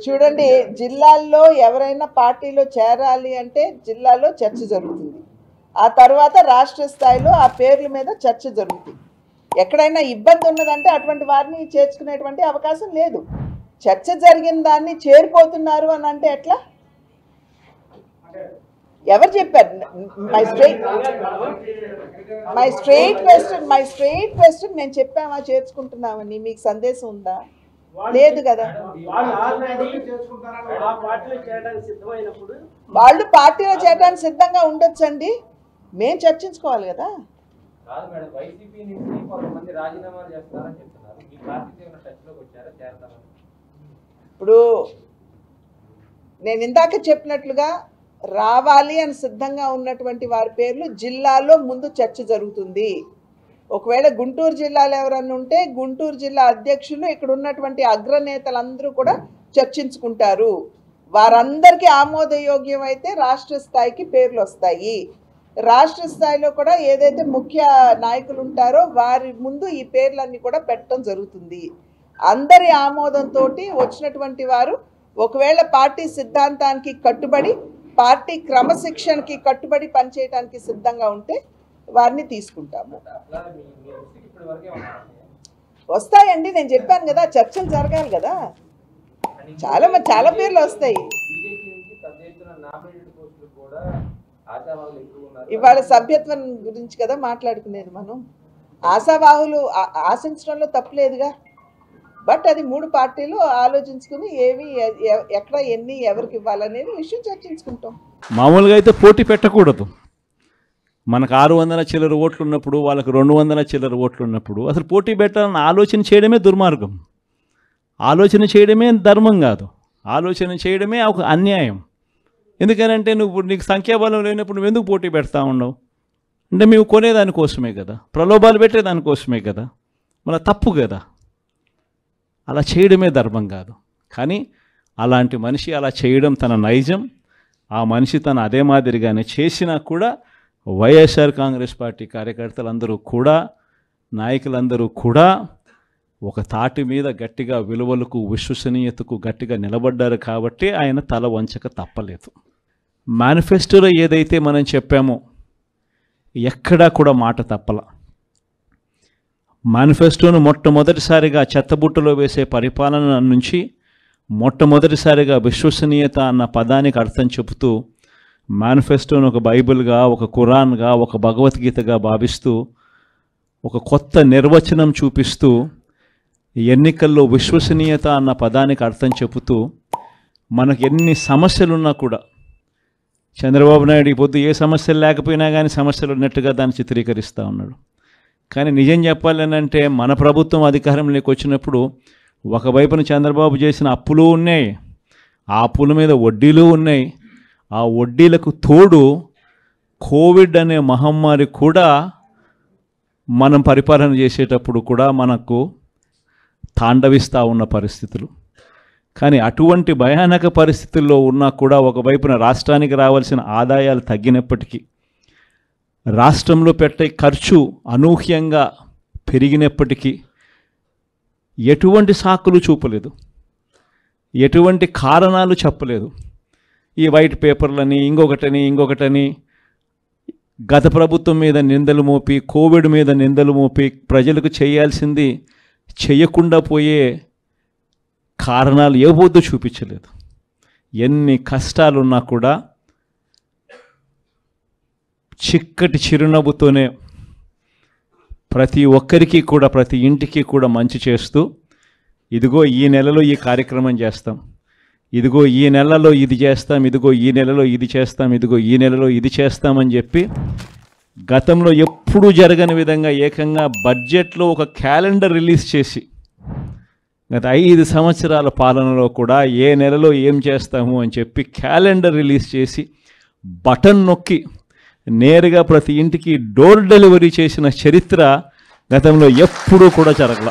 చూడండి, జిల్లాల్లో ఎవరైనా పార్టీలో చేరాలి అంటే జిల్లాలో చర్చ జరుగుతుంది. ఆ తర్వాత రాష్ట్ర స్థాయిలో ఆ పేర్ల మీద చర్చ జరుగుతుంది. ఎక్కడైనా ఇబ్బంది ఉన్నదంటే అటువంటి వారిని చేర్చుకునేటువంటి అవకాశం లేదు. చర్చ జరిగిన దాన్ని చేరిపోతున్నారు అని అంటే ఎట్లా? ఎవరు చెప్పారు? మై స్ట్రైట్ క్వశ్చన్ నేను చెప్పామా చేర్చుకుంటున్నామని మీకు సందేశం ఉందా? లేదు కదా. వాళ్ళు పార్టీలో చేరడానికి సిద్ధంగా ఉండొచ్చండి, మేము చర్చించుకోవాలి కదా. ఇప్పుడు నేను ఇందాక చెప్పినట్లుగా రావాలి అని సిద్ధంగా ఉన్నటువంటి వారి పేర్లు జిల్లాలో ముందు చర్చ జరుగుతుంది. ఒకవేళ గుంటూరు జిల్లాలో ఎవరన్నా ఉంటే గుంటూరు జిల్లా అధ్యక్షులు ఇక్కడ ఉన్నటువంటి అగ్రనేతలందరూ కూడా చర్చించుకుంటారు. వారందరికీ ఆమోదయోగ్యం అయితే రాష్ట్ర స్థాయికి పేర్లు వస్తాయి. రాష్ట్ర స్థాయిలో కూడా ఏదైతే ముఖ్య నాయకులు ఉంటారో వారి ముందు ఈ పేర్లన్నీ కూడా పెట్టడం జరుగుతుంది. అందరి ఆమోదంతో వచ్చినటువంటి వారు ఒకవేళ పార్టీ సిద్ధాంతానికి కట్టుబడి పార్టీ క్రమశిక్షణకి కట్టుబడి పనిచేయడానికి సిద్ధంగా ఉంటే వారిని తీసుకుంటాము. వస్తాయండి, నేను చెప్పాను కదా, చర్చలు జరగాలి కదా. చాలా పేర్లు వస్తాయి. ఇవాళ సభ్యత్వం గురించి కదా మాట్లాడుకునేది మనం. ఆశావాహులు ఆశించడంలో తప్పులేదుగా. బట్ అది 3 పార్టీలు ఆలోచించుకుని ఏవి ఎక్కడ ఎన్ని ఎవరికి ఇవ్వాలనేది విషయం చర్చించుకుంటాం. మామూలుగా అయితే పోటీ పెట్టకూడదు. మనకు 600 చిల్లర ఓట్లు ఉన్నప్పుడు వాళ్ళకు 200 చిల్లర ఓట్లు ఉన్నప్పుడు అసలు పోటీ పెట్టాలని ఆలోచన చేయడమే దుర్మార్గం. ఆలోచన చేయడమే ధర్మం కాదు, ఆలోచన చేయడమే ఒక అన్యాయం. ఎందుకనంటే నీకు సంఖ్యాబలం లేనప్పుడు నువ్వు ఎందుకు పోటీ పెడతా ఉండవు? అంటే మేము కొనేదానికోసమే కదా, ప్రలోభాలు పెట్టేదానికోసమే కదా, మన తప్పు కదా. అలా చేయడమే ధర్మం కాదు. కానీ అలాంటి మనిషి అలా చేయడం తన నైజం. ఆ మనిషి తన అదే మాదిరిగానే చేసినా కూడా వైఎస్ఆర్ కాంగ్రెస్ పార్టీ కార్యకర్తలందరూ కూడా నాయకులందరూ కూడా ఒక తాటి మీద గట్టిగా విలువలకు విశ్వసనీయతకు గట్టిగా నిలబడ్డారు కాబట్టి ఆయన తల వంచక తప్పలేదు. మేనిఫెస్టోలో ఏదైతే మనం చెప్పామో ఎక్కడా కూడా మాట తప్పల. మేనిఫెస్టోను మొట్టమొదటిసారిగా చెత్తబుట్టలో వేసే పరిపాలన నుంచి మొట్టమొదటిసారిగా విశ్వసనీయత అన్న పదానికి అర్థం చెబుతూ మేనిఫెస్టోను ఒక బైబిల్గా, ఒక ఖురాన్గా, ఒక భగవద్గీతగా భావిస్తూ ఒక కొత్త నిర్వచనం చూపిస్తూ ఎన్నికల్లో విశ్వసనీయత అన్న పదానికి అర్థం చెబుతూ మనకు ఎన్ని సమస్యలున్నా కూడా చంద్రబాబు నాయుడు ఈ పొద్దు ఏ సమస్యలు లేకపోయినా కానీ సమస్యలు ఉన్నట్టుగా దాన్ని చిత్రీకరిస్తూ ఉన్నాడు. కానీ నిజం చెప్పాలనంటే మన ప్రభుత్వం అధికారంలోకి వచ్చినప్పుడు ఒకవైపున చంద్రబాబు చేసిన అప్పులు ఉన్నాయి, ఆ అప్పుల మీద వడ్డీలు ఉన్నాయి. ఆ వడ్డీలకు తోడు కోవిడ్ అనే మహమ్మారి కూడా మనం పరిపాలన చేసేటప్పుడు కూడా మనకు తాండవిస్తూ ఉన్న పరిస్థితులు. కానీ అటువంటి భయానక పరిస్థితుల్లో ఉన్నా కూడా ఒకవైపున రాష్ట్రానికి రావాల్సిన ఆదాయాలు తగ్గినప్పటికీ రాష్ట్రంలో పెట్టే ఖర్చు అనూహ్యంగా పెరిగినప్పటికీ ఎటువంటి సాకులు చూపలేదు, ఎటువంటి కారణాలు చెప్పలేదు. ఈ వైట్ పేపర్లని ఇంకొకటని గత ప్రభుత్వం మీద నిందలు మోపి, కోవిడ్ మీద నిందలు మోపి ప్రజలకు చేయాల్సింది చేయకుండా పోయే కారణాలు ఏ పొద్దు చూపించలేదు. ఎన్ని కష్టాలున్నా కూడా చిక్కటి చిరునవ్వుతోనే ప్రతి ఒక్కరికి కూడా, ప్రతి ఇంటికి కూడా మంచి చేస్తూ, ఇదిగో ఈ నెలలో ఈ కార్యక్రమం చేస్తాం, ఇదిగో ఈ నెలలో ఇది చేస్తాం, ఇదిగో ఈ నెలలో ఇది చేస్తాం, ఇదిగో ఈ నెలలో ఇది చేస్తామని చెప్పి గతంలో ఎప్పుడూ జరగని విధంగా ఏకంగా బడ్జెట్లో ఒక క్యాలెండర్ రిలీజ్ చేసి గత 5 సంవత్సరాల పాలనలో కూడా ఏ నెలలో ఏం చేస్తాము అని చెప్పి క్యాలెండర్ రిలీజ్ చేసి బటన్ నొక్కి నేరుగా ప్రతి ఇంటికి డోర్ డెలివరీ చేసిన చరిత్ర గతంలో ఎప్పుడూ కూడా జరగల.